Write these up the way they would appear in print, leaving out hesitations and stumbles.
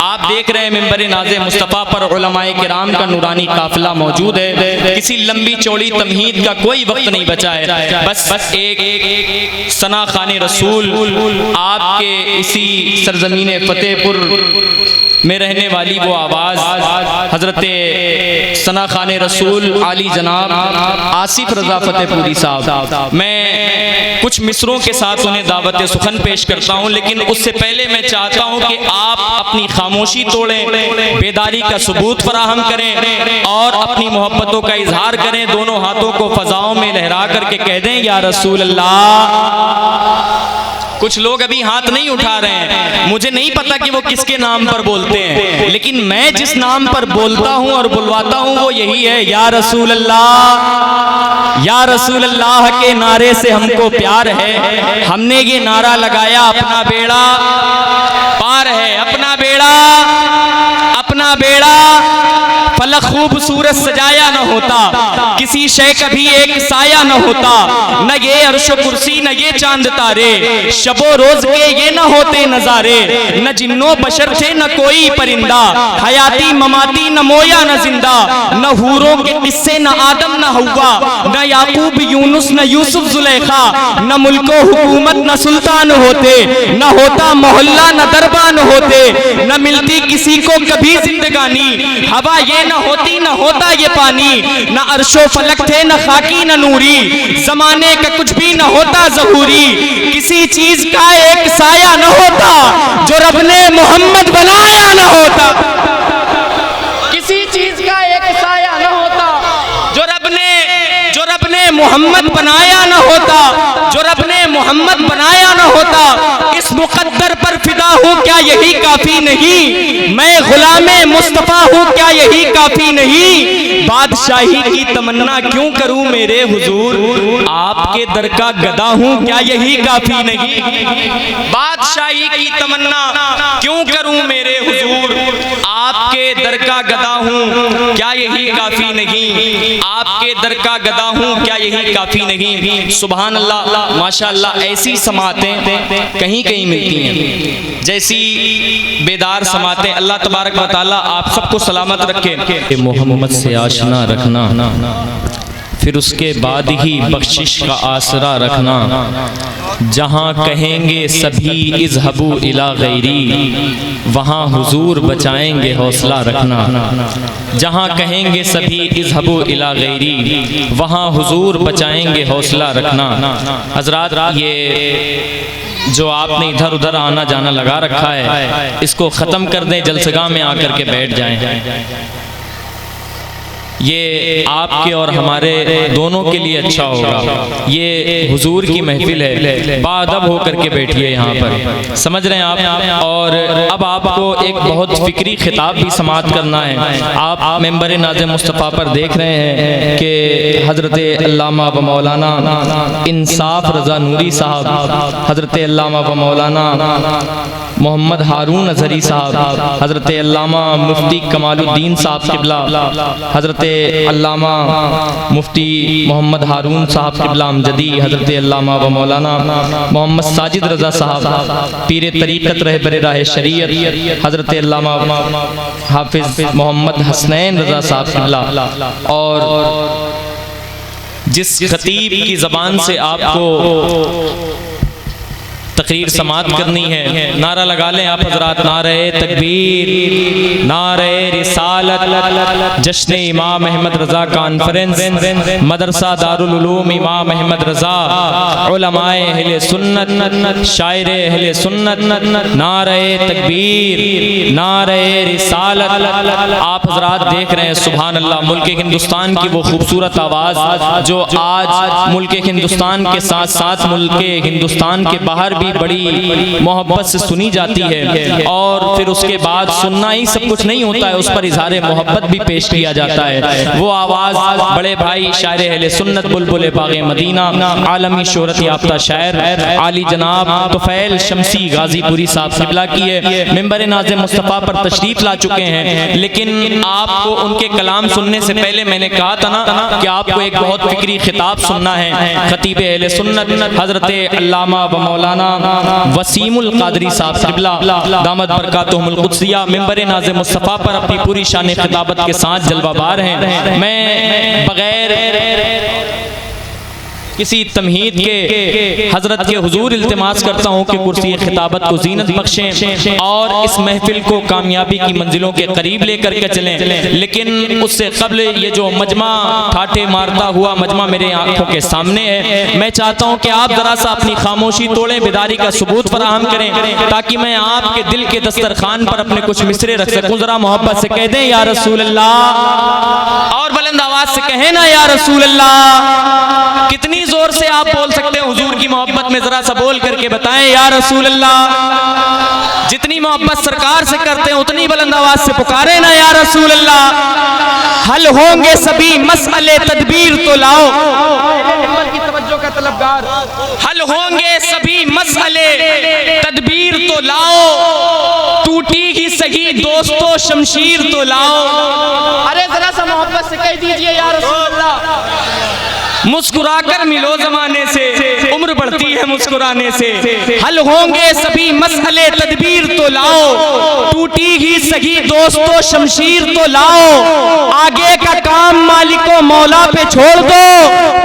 आप देख रहे हैं मिंबर नाज़े मुस्तफ़ा पर उलमाए किराम का नूरानी काफिला मौजूद है। किसी लंबी चौड़ी तमहीद का कोई वक्त नहीं बचा है। बस एक सना खाने रसूल आपके इसी सरजमीन फतेहपुर में रहने वाली वो आवाज़ हजरत सना खाने रसूल आली जनाब आसिफ रजा फतेहपुरी साहब। मैं कुछ मिसरों के साथ उन्हें दावत सुखन पेश करता हूँ, लेकिन उससे पहले मैं चाहता हूँ कि आप अपनी खामोशी तोड़ें, बेदारी का सबूत फराहम करें और अपनी मोहब्बतों का इजहार करें। दोनों हाथों को फजाओं में लहरा करके कह दें या रसूल अल्लाह। कुछ लोग अभी हाथ नहीं उठा रहे हैं, मुझे नहीं पता कि वो किसके नाम पर बोलते हैं, लेकिन मैं जिस नाम पर बोलता हूं और बुलवाता हूं वो यही है, या रसूल अल्लाह। या रसूल अल्लाह के नारे से हमको प्यार है, हमने ये नारा लगाया अपना बेड़ा पार है। अपना बेड़ा फलक खूबसूरत सजाया न होता, किसी शय का भी एक साया न होता, न ये अर्श कुर्सी न ये चांद तारे, शबो रोज के ये न होते नजारे, न जिन्नो बशर थे न कोई परिंदा, हयाती ममाती न मोया न जिंदा, न हूरों के किस्से न आदम न हव्वा, न याकूब यूनुस न यूसुफ जुलेखा, न मुल्को हुकूमत न सुल्तान होते, न होता मोहल्ला न दरबान होते, न मिलती किसी को कभी जिंदगानी, हवा ये न होती न होता ये पानी, न अर्शो फलक थे न खाकी न नूरी, जमाने का कुछ भी न होता ज़हूरी, किसी चीज का एक साया न होता जो रब ने मोहम्मद बनाया न होता। किसी चीज का एक साया न होता जो रब ने मोहम्मद बनाया न होता, जो रब ने मोहम्मद बनाया न होता। इस मुकद्दर पर फिदा हूँ क्या यही काफी नहीं, मैं गुलामे मुस्तफा हूँ क्या यही काफी नहीं, बादशाही की तमन्ना क्यों करूँ मेरे हुजूर, आपके दर का गदा हूँ क्या यही काफी नहीं, बादशाही की तमन्ना क्यों करूँ मेरे हुजूर, आपके दर का गदा हूँ क्या यही काफी नहीं, आपके दर का गदा हूँ क्या यही काफी नहीं। सुभान अल्लाह, माशाअल्लाह। ऐसी समातें कहीं कहीं मिलती हैं, जैसी बेदार समातें। अल्लाह तबारक व तआला आप सबको सलामत रखे। मोहम्मद से आशना रखना, फिर उसके बाद ही बख्शिश का आसरा रखना, जहाँ कहेंगे सभी इज़हबू इला गैरी, वहाँ हुजूर बचाएंगे हौसला रखना, जहाँ कहेंगे सभी इज़हबू इला गैरी, वहाँ हुजूर बचाएंगे हौसला रखना। हज़रात, ये जो आपने इधर उधर आना जाना लगा रखा है, इसको ख़त्म कर दें, जलसगाह में आकर के बैठ जाएं। ये आपके और हमारे दोनों के लिए अच्छा होगा। ये हुजूर की महफिल है, बाअदब होकर के बैठिए यहाँ पर, समझ रहे हैं आप। और अब आपको एक बहुत फिक्री खिताब भी समाअत करना है। आप मिंबर नाज़े मुस्तफ़ा पर देख रहे हैं कि हज़रत अल्लामा व मौलाना इंसाफ रज़ा नूरी साहब, हज़रत अल्लामा व मौलाना मोहम्मद हारून अज़हरी साहब, हज़रत अल्लामा मुफ्ती कमालुद्दीन साहब किबला, हज़रत अल्लामा मुफ्ती मोहम्मद हारून साहब किबला अमजदी, हज़रत अल्लामा व मौलाना मोहम्मद साजिद रज़ा साहब पीर तरीक़त रहबर राह शरीयत, हज़रत अल्लामा हाफिज़ मोहम्मद हसनैन रज़ा साहब किबला। और जिस खतीब की ज़बान से आपको तकरीर समाअत करनी है, नारा लगा लें आप हजरात, नारे तकबीर, नारे रिसालत, जश्न इमाम अहमद रज़ा कॉन्फ्रेंस, मदरसा दारुल उलूम इमाम अहमद रज़ा, उलमाए अहले सुन्नत, शायर अहले सुन्नत, नारे तकबीर, नारे रिसालत। आप हजरात देख रहे हैं, सुभान अल्लाह, मुल्क हिंदुस्तान की वो खूबसूरत आवाज़ जो आज मुल्क हिंदुस्तान के साथ साथ मुल्क हिंदुस्तान के बाहर भी बड़ी मोहब्बत से सुनी जाती है। और फिर उसके बाद सुनना ही सब कुछ नहीं होता है, उस पर इज़हारे मोहब्बत भी पेश किया जाता है। वो आवाज़ बड़े भाई शायर अहले सुन्नत बुलबुल बाग़े मदीना, आलमी शोहरत याफ्ता शायर आली जनाब तुफ़ैल शमसी गाजीपुरी साहब क़िबला की है। मिंबर नाज़े मुस्तफ़ा पर तशरीफ़ ला चुके हैं, लेकिन आपको उनके कलाम सुनने से पहले मैंने कहा था ना कि आपको एक बहुत फिक्री खिताब सुनना है। खतीब अहले सुन्नत हज़रत अल्लामा व मौलाना वसीमुल कादरी साहब क़िबला दामत बरकातुहुमुल क़ुद्सिया मिंबर नाज़ मुस्तफ़ा पर अपनी पूरी शान खिताबत के साथ जलवाबार हैं। मैं बगैर किसी तमहीद के हजरत के हुजूर इल्तिमास करता हूँ कि कुर्सी खिताबत को जीनत बख्शें और इस महफिल को कामयाबी की मंजिलों के करीब लेकर के चलें। लेकिन उससे कबल ये जो मजमा ठाठे मारता हुआ मजमा मेरे आंखों के सामने है, मैं चाहता हूँ कि आप ज़रा सा अपनी खामोशी तोड़ें, बेदारी का सबूत फराहम करें ताकि मैं आपके दिल के दस्तरखान पर अपने कुछ मिसरे रख सकूँ। ज़रा मोहब्बत से कह दें या रसूल अल्लाह, और बुलंद आवाज से कहें ना या रसूल अल्लाह। कितनी जोर से आप बोल सकते हैं हुजूर की मोहब्बत में, जरा सा बोल करके बताएं या रसूल अल्लाह। जितनी मोहब्बत सरकार से करते हैं उतनी बुलंद आवाज से पुकारे ना या रसूल अल्लाह। हल होंगे सभी मसले तदबीर तो लाओ, की तवज्जो का तलबगार। हल होंगे सभी मसले तदबीर तो लाओ, टूटी ही सही दोस्तों शमशीर तो लाओ। अरे जरा सा मोहब्बत से कह दीजिए या रसूल अल्लाह। मुस्कुराकर मिलो जमाने से, उम्र बढ़ती है मुस्कुराने से। हल होंगे सभी मसले तदबीर तो लाओ, टूटी ही सही दोस्तों शमशीर तो लाओ। आगे का काम मालिको मौला पे छोड़ दो,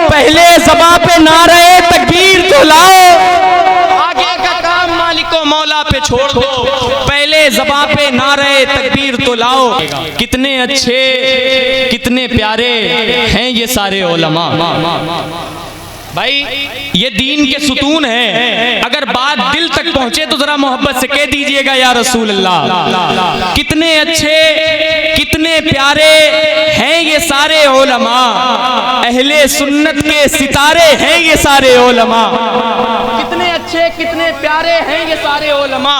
पहले ज़बां पे नारे तकबीर तो लाओ। आगे का काम मालिको मौला पे छोड़ दो, पहले ज़बां पे नारे तकबीर तो लाओ। कितने अच्छे कितने प्यारे हैं ये सारे उलमा। भाई ये दीन के सुतून है, अगर बात दिल तक पहुंचे तो जरा मोहब्बत से कह दीजिएगा या रसूल अल्लाह। कितने अच्छे कितने प्यारे हैं ये सारे उलमा, अहले सुन्नत के सितारे हैं ये सारे उलमा। कितने अच्छे कितने प्यारे हैं ये सारे उलमा,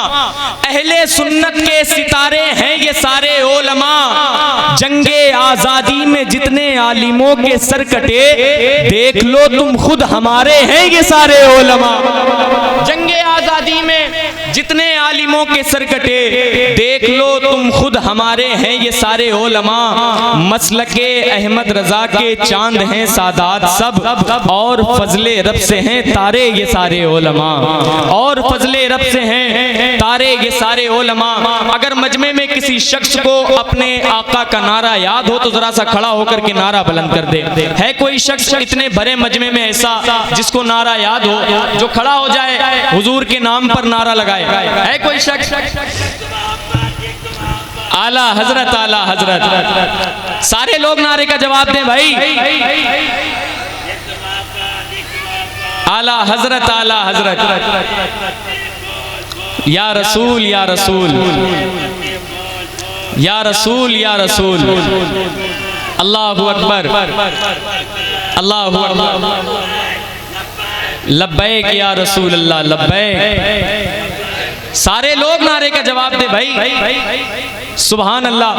अहले सुन्नत के सितारे हैं ये सारे उलमा। जंगे आजादी में जितने आलिमों के सर कटे, देख लो तुम खुद हमारे हैं ये सारे उलमा। जंगे आजादी में जितने आलिमों के सर कटे, देख लो तुम खुद हमारे हैं ये सारे उलमा। मसलके अहमद रजा के चांद हैं सादात सब, और फजले रब से हैं तारे ये सारे उलमा। और फजले रब से हैं तारे ये सारे उलमा। अगर मजमे में किसी शख्स को अपने आका का नारा याद हो तो जरा सा खड़ा होकर के नारा बुलंद कर दे। है कोई शख्स इतने भरे मजमे में ऐसा जिसको नारा याद हो, जो खड़ा हो जाए हुजूर के नाम पर नारा लगाए? है कोई शख्स? आला हजरत आला हजरत। सारे लोग नारे का जवाब दें भाई। आला हजरत आला हजरत। या रसूल या रसूल या रसूल या रसूल। अल्लाहु अकबर अल्लाहु अकबर। लब्बैक या रसूल अल्लाह लब्बैक। सारे लोग नारे का जवाब दे भाई। सुभान अल्लाह।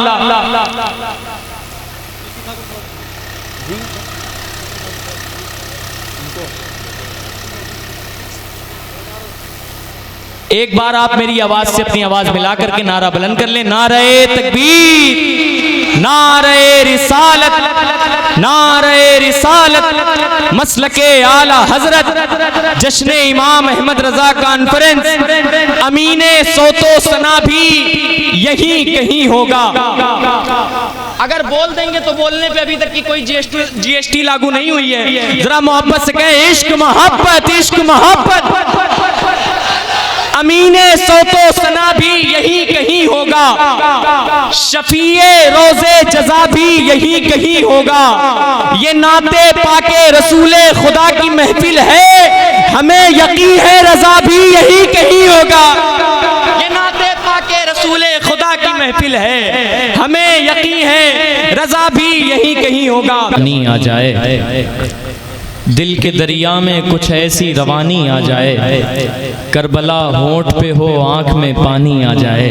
एक बार आप मेरी आवाज से अपनी आवाज मिला करके नारा बुलंद कर ले। नारे तकबीर, नारे रिसालत, नारे रिसालत, मसलके आला हजरत, जश्न इमाम अहमद रजा कॉन्फ्रेंस, अमीने सोतो सना भी यही कहीं होगा। अगर बोल देंगे तो बोलने पे अभी तक की कोई जीएसटी लागू नहीं हुई है। जरा मोहब्बत से कहें इश्क मोहब्बत, इश्क मोहब्बत। अमीने सोतो सना भी यही कहीं होगा, शफीए रोजे जजा भी यही कहीं होगा। ये नाते पाके रसूले खुदा की महफिल है, हमें यकीन है रजा भी यही कहीं होगा। ये नाते पाके रसूले खुदा की महफिल है, हमें यकीन है रजा भी यही कहीं होगा। नहीं आ जाए दिल के दरिया में कुछ ऐसी रवानी आ जाए, करबला होंठ पे हो आंख में पानी आ जाए।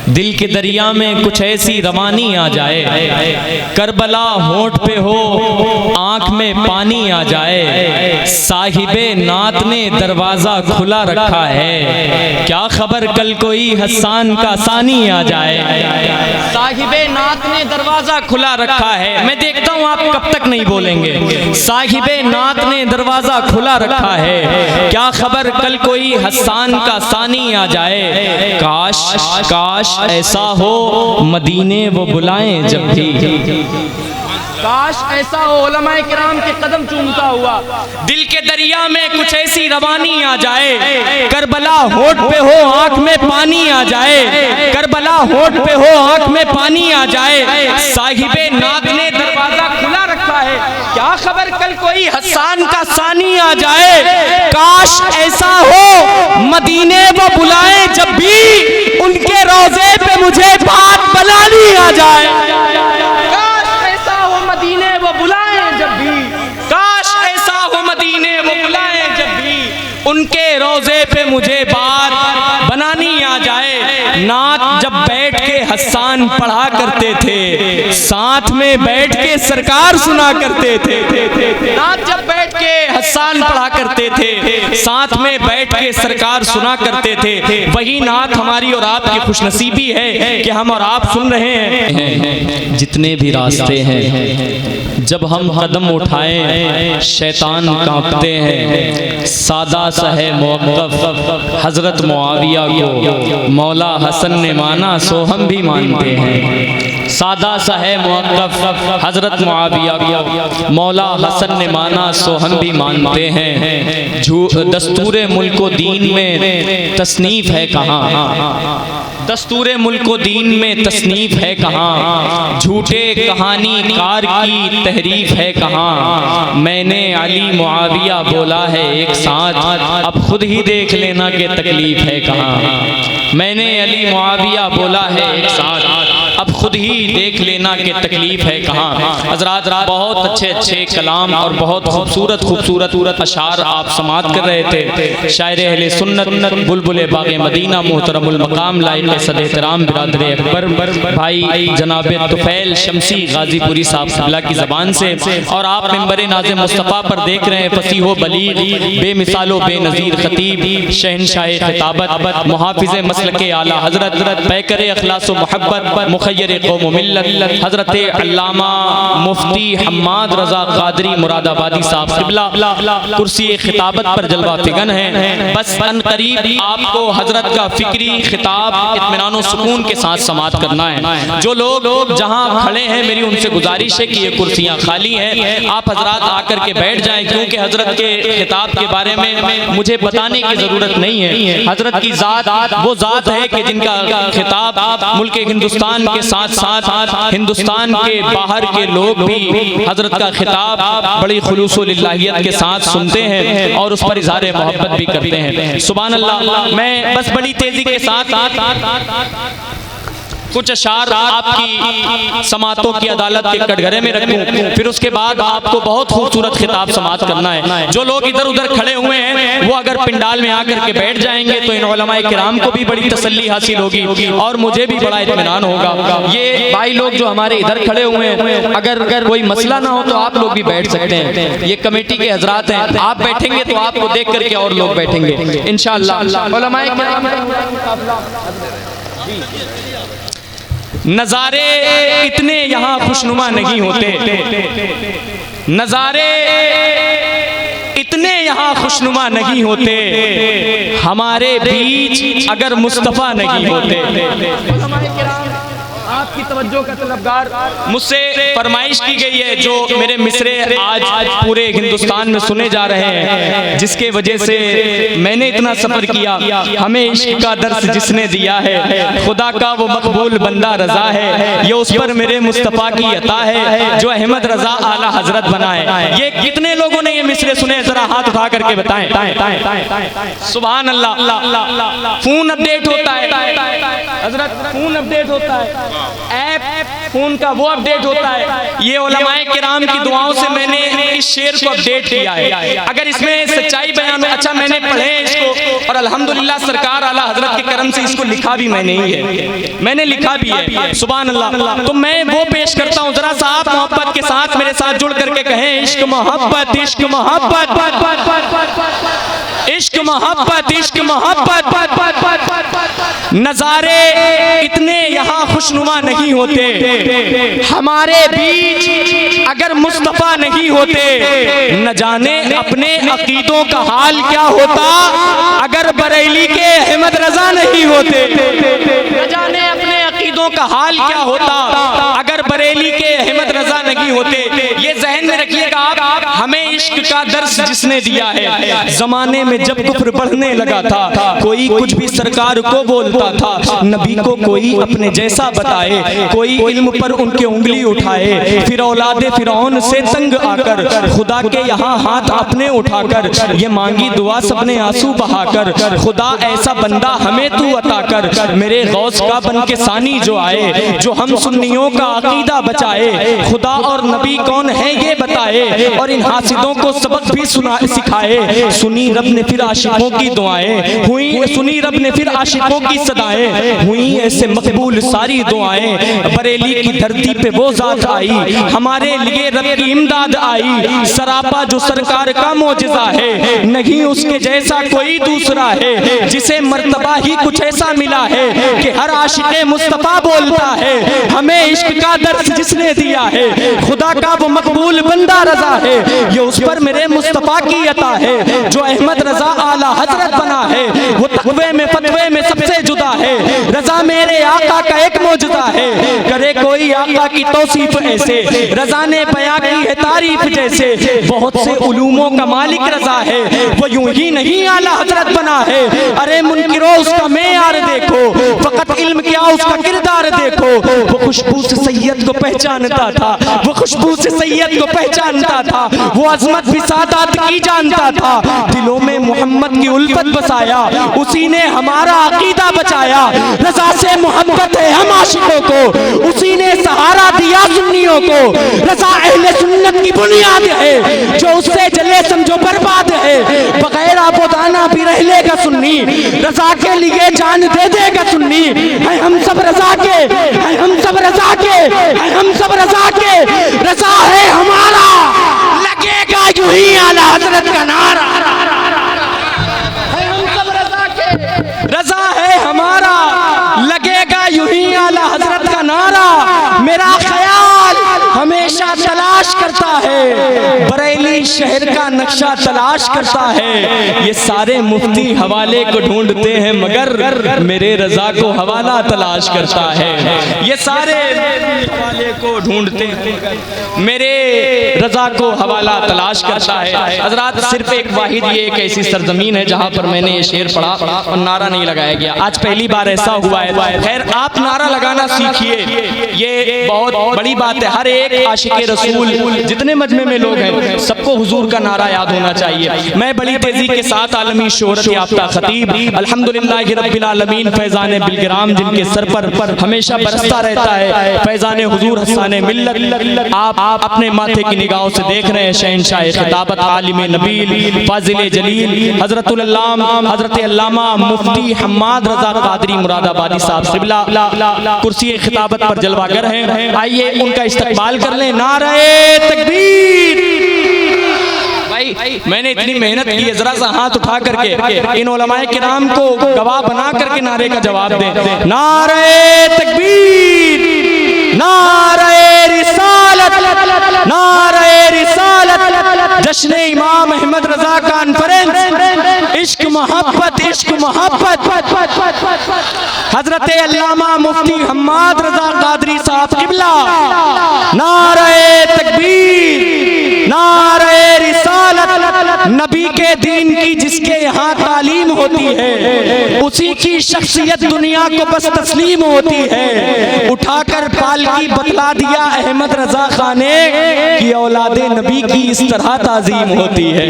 दिल के दरिया में कुछ ऐसी रवानी आ जाए, करबला होंठ पे हो आंख में पानी आ जाए, साहिबे नात ने दरवाजा खुला रखा है, क्या खबर कल कोई हसन का सानी आ जाए। साहिबे नात ने दरवाजा खुला रखा है, मैं देखता हूँ आप कब तक नहीं बोलेंगे। साहिबे नात ने दरवाजा खुला रखा है, क्या खबर कल कोई हसन का सानी आ जाए। काश काश ऐसा हो मदीने वो बुलाएं जब भी, काश ऐसा हो उलमाए किराम के कदम चूमता हुआ दिल के दरिया में कुछ ऐसी रवानी आ जाए, करबला होठ पे हो आंख में पानी आ जाए, करबला होठ पे हो आंख में पानी आ जाए, साहिबे नात ने दरवाजा खुला रखा है, क्या खबर कल कोई हसन का सानी आ जाए। काश ऐसा हो मदीने वो बुलाए जब भी, उनके रोजे पे मुझे बात बनानी आ जाए। काश ऐसा हो मदीने वो बुलाए जब भी, काश ऐसा हो मदीने वो बुलाए जब भी, उनके रोजे पे मुझे बात बनानी आ जाए। नात जब बैठ के हसन पढ़ा करते थे, साथ में बैठ के सरकार सुना करते थे। नात जब बैठ के हसन पढ़ा करते थे, साथ में बैठ के सरकार सुना करते थे, वही नात हमारी और आपकी खुशनसीबी है कि हम और आप सुन रहे हैं। जितने भी रास्ते हैं जब हम कदम उठाएं शैतान कांपते हैं, सादा सा है मौक़िफ़ हज़रत मुआविया को मौला हसन ने माना सो हम भी मानते हैं। सादा सा है मौक़िफ़ हज़रत मुआविया को मौला हसन ने माना सो हम भी मानते हैं। दस्तूरे मुल्को दीन में तसनीफ़ है कहाँ, दस्तूरे मुल्को दीन में तसनीफ़ है कहाँ, झूठे कहानी कार की तहरीफ है कहाँ। मैंने अली मुआविया बोला है एक साथ, अब खुद ही देख लेना कि तकलीफ है कहाँ। मैंने अली मुआविया बोला है एक साथ, अब खुद ही देख लेना कि तकलीफ है कहाँ। हज़रात बहुत अच्छे अच्छे कलाम और बहुत खूबसूरत खूबसूरत अशार आप समात कर रहे थे। शायर अहले सुन्नत बुलबुल बाग़े मदीना मोहतरमुल मकाम लाइक सदे एहतराम बिरादर अकबर भाई जनाब तुफैल शमसी गाजीपुरी साहब क़िबला की ज़बान से, और आप मिंबर नाज़े मुस्तफ़ा पर देख रहे हैं फसीहो बलीग बेमिसालो बेनज़ीर खतीब शहनशाह खिताबत मुहाफ़िज़ मसलक आला हज़रत पैकर अखलास व मोहब्बत मुखय्यर कौम मिल्लत हज़रत अल्लामा मुफ्ती हम्माद रज़ा क़ादरी मुरादाबादी साहब क़िबला कुर्सी खिताबत पर जलवा फिगन है। बस अनक़रीब आपको हज़रत का फ़िक्री खिताब इत्मीनान व सुकून के साथ समात करना है। जो लोग जहाँ खड़े हैं मेरी उनसे गुजारिश है कि ये कुर्सियाँ खाली हैं, आप हजरात आकर के बैठ जाएं, क्योंकि हजरत के खिताब के बारे में मुझे बताने की ज़रूरत नहीं है। हजरत की ज़ात वो ज़ात है कि जिनका खिताब मुल्क हिंदुस्तान के साथ साथ हिंदुस्तान के बाहर के लोग भी हजरत का खिताब बड़ी खुलूस व लिल्लाहियत के साथ सुनते हैं और उस पर इज़हार मोहब्बत भी करते हैं। सुभान अल्लाह। मैं बस बड़ी तेज़ी के साथ कुछ अशार आपकी समातों की अदालत के कटघरे में रखूं, फिर उसके बाद आपको बहुत खूबसूरत खिताब समात करना है। जो लोग इधर उधर खड़े हुए हैं वो अगर पिंडाल में आकर के बैठ जाएंगे तो इन उलमाए किराम को भी बड़ी तसल्ली हासिल होगी और मुझे भी बड़ा इत्मीनान होगा। ये भाई लोग जो हमारे इधर खड़े हुए हैं, अगर कोई मसला ना हो तो आप लोग भी बैठ सकते हैं। ये कमेटी के हजरात हैं, आप बैठेंगे तो आपको देख करके और लोग बैठेंगे इंशाअल्लाह। उलमाए किराम नज़ारे इतने यहाँ खुशनुमा नहीं होते, नज़ारे इतने यहाँ खुशनुमा नहीं होते, हमारे बीच अगर मुस्तफ़ा नहीं होते। आपकी तवज्जो का तलबगार मुझसे फरमाइश की गई है, जो मेरे मिसरे आज पूरे हिंदुस्तान में सुने जा रहे हैं, जिसके वजह से मैंने इतना सफ़र किया। हमें इश्क का दर्स जिसने दिया है, खुदा का वो मकबूल बंदा रज़ा है, ये उस पर मेरे मुस्तफ़ा की अता है, जो अहमद रज़ा आला हजरत बना है। ये कितने लोगों ने ये मिसरे सुने, जरा हाथ उठा करके बताएं। सुभान अल्लाह। फोन अपडेट होता है हजरत, फोन अपडेट होता है, ऐप फोन का वो अपडेट होता है। ये उलमाए किराम की दुआओं से मैंने इस शेर को अपडेट किया है। अगर इसमें सच्चाई बयान, अच्छा मैंने पढ़े इसको और अल्हम्दुलिल्लाह सरकार आला हजरत के करम से इसको लिखा भी मैंने ही है। मैंने लिखा भी है, सुभान अल्लाह। तो मैं वो पेश करता हूँ, जरा सा आप मोहब्बत के साथ मेरे साथ जुड़ करके कहें, इश्क मोहब्बत, इश्क मोहब्बत, इश्क मोहब्बत, इश्क मोहब्बत। नजारे इतने यहाँ खुशनुमा नहीं होते, हमारे बीच अगर मुस्तफा नहीं होते, न जाने अपने अकीदों का हाल क्या होता। अगर बरेली के अहमद रजा नहीं होते, न जाने अपने अकीदों का हाल क्या होता। अगर बरेली के अहमद रजा नहीं होते, ये जहन में रखिएगा आप, हमें इश्क का दर्स जिसने दिया है। जमाने में जब कुफ्र बढ़ने लगा था, कोई कुछ भी सरकार को बोलता था, नबी को कोई अपने जैसा बताए, कोई इल्म पर उनके उंगली उठाए, फिर औलादे फिरौन से तंग आकर खुदा के यहाँ हाथ अपने उठाकर ये मांगी दुआ सबने आंसू बहाकर, खुदा ऐसा बंदा हमें तू अता कर। मेरे गौस का बन के सानी जो आए, जो हम सुन्नियों का अकीदा बचाए, खुदा और नबी कौन है ये बताए, और इन हासिदों को सबक भी सिखाए। सुनी रब ने फिर आशिकों की दुआएं हुई, सुनी रब ने फिर आशिकों की सदाएं हुई, ऐसे मकबूल सारी दुआएं। बरेली की धरती पे वो जात आई, हमारे लिए रब की इमदाद आई। सरापा जो सरकार का मोजिजा है, नहीं उसके जैसा कोई दूसरा है, जिसे मर्तबा ही कुछ ऐसा मिला है कि हर आशिक़े मुस्तफा बोलता है। हमें इश्क का दर्स जिसने दिया है, खुदा का वो मकबूल बंदा रजा है। ये उस पर मेरे मुस्तफा की अता है, जो अहमद रजा आला हजरत बना है। वो तक़वे में फतवे में सबसे जुदा है, रजा मेरे आका का एक मौजूदा है। करे कोई आका की तौसीफ ऐसे, रजा ने बयां की है तारीफ जैसे। बहुत से उलूमों का मालिक रजा है, वो यूं ही नहीं आला हजरत बना है। अरे मुनकिरो उसका मेयार देखो, फकत इल्म क्या उसका किरदार देखो। वो खुशबू से सैयद को पहचानता था, वो खुशबू से सैयद को पहचानता था। वो अजमत भी सादात की जानता था, दिलों में मोहम्मद की उल्फत बसाया, उसी ने हमारा अकीदा बचाया। रजा से मोहब्बत है हम आशिकों को, उसी ने सहारा दिया सुन्नियों को। रजा अहले सुन्नत की बुनियाद है, जो उससे जले समझो बर्बाद है। बगैर आबो दाना भी रह लेगा सुन्नी, रजा के लिए जान दे देगा सुन्नी। है हम सब रजा के, है हम सब रजा के, है हम सब रजा के। रजा है हमारा, लगेगा यूं ही आला हजरत का नारा। है हम सब रजा के, रजा है हमारा, लगेगा यूं ही आला हजरत का नारा। मेरा ख्याल हमेशा तलाश करता है, बरेली शहर का नक्शा तलाश करता है। ये सारे मुफ्ती हवाले को ढूंढते हैं, मगर मेरे रजा को हवाला तलाश करता है। ये सारे हवाले को ढूंढते हैं, मेरे रजा को हवाला तलाश करता है। हजरात, सिर्फ एक वाहिद ये एक ऐसी सरजमीन है जहाँ पर मैंने ये शेर पढ़ा और नारा नहीं लगाया गया। आज पहली बार ऐसा हुआ है। खैर, आप नारा लगाना सीखिए, ये बहुत बड़ी बात है। हर एक आशिक़े रसूल जितने मजमे में लोग हैं, सबको हुजूर का नारा याद होना चाहिए। मैं बड़ी तेजी के साथ आलमी शोहरत याफ्ता खतीब अल्हम्दुलिल्लाह रब्बिल आलमीन फैज़ान बिलगिराम, जिनके सर पर हमेशा बरसता रहता है फैज़ान हुजूर हसन मिल्लत, आप अपने माथे की निगाहों से देख रहे हैं शहंशाह खिताबत आलिम नबील फाजिल जलील हजरतुल अल्लामा हजरत अल्लामा मुफ्ती हम्माद रजा कादरी मुरादाबादी साहब क़िबला कुर्सी खिताबत पर जलवागर हैं। आइए उनका इस्तकबाल कर लें। नारे तकबीर। भाई, मैंने इतनी मेहनत की है, जरा सा हाथ उठा करके इन उलमाए किराम को गवाह बना करके नारे का जवाब दें। नारे तकबीर, नारे रिसालत, नारे रिसालत। जश्न इमाम अहमद रजा कॉन्फ्रेंस, इश्क मोहब्बत, इश्क मोहब्बत। हजरत अल्लामा मुफ्ती हम्माद रजा कादरी साहब क़िबला। नारे तकबीर, नारे रिसालत। नबी के दीन की जिसके यहाँ तालीम होती है, उसी की शख्सियत दुनिया को बस तस्लीम होती है। उठाकर पालकी बतला दिया अहमद रजा खान ने कि औलादे नबी की इस तरह ताजीम होती है।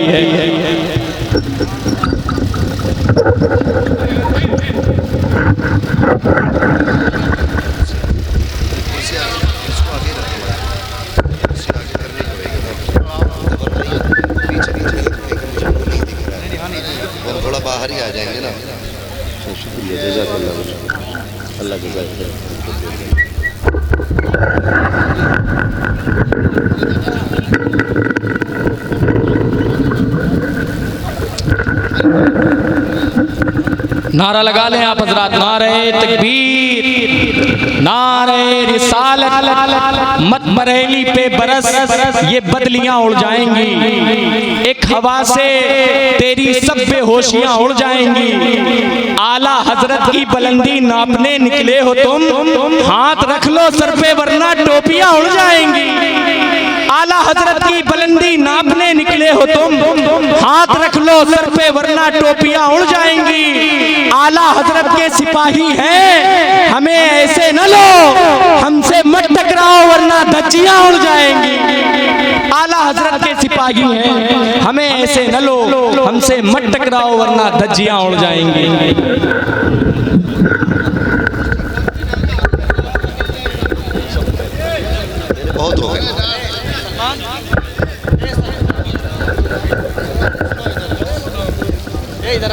थोड़ा बाहर ही आ जाएंगे ना। शुक्रिया, जज़ाकल्लाह, अल्लाह जज़ाक। नारा लगा लें आप हजरात, नारे तकबीर, नारे रिसालत, मत बरेली पे बरस, ये बदलियां उड़ जाएंगी, एक हवा से तेरी सब बेहोशियां उड़ जाएंगी। आला हजरत की बुलंदी नापने निकले हो तुम, हाथ रख लो सर पे वरना टोपियां उड़ जाएंगी। आला हजरत की बुलंदी नापने निकले हो तुम, हाथ रख लो सर पे वरना टोपियां उड़ जाएंगी। आला हजरत के सिपाही हैं, हमें ऐसे न लो, हमसे मत टकराओ वरना धज्जियां उड़ जाएंगी। आला हजरत के सिपाही हैं, हमें ऐसे न लो, हमसे मत टकराओ वरना धज्जियां उड़ जाएंगी। बहुत हो गया। इधर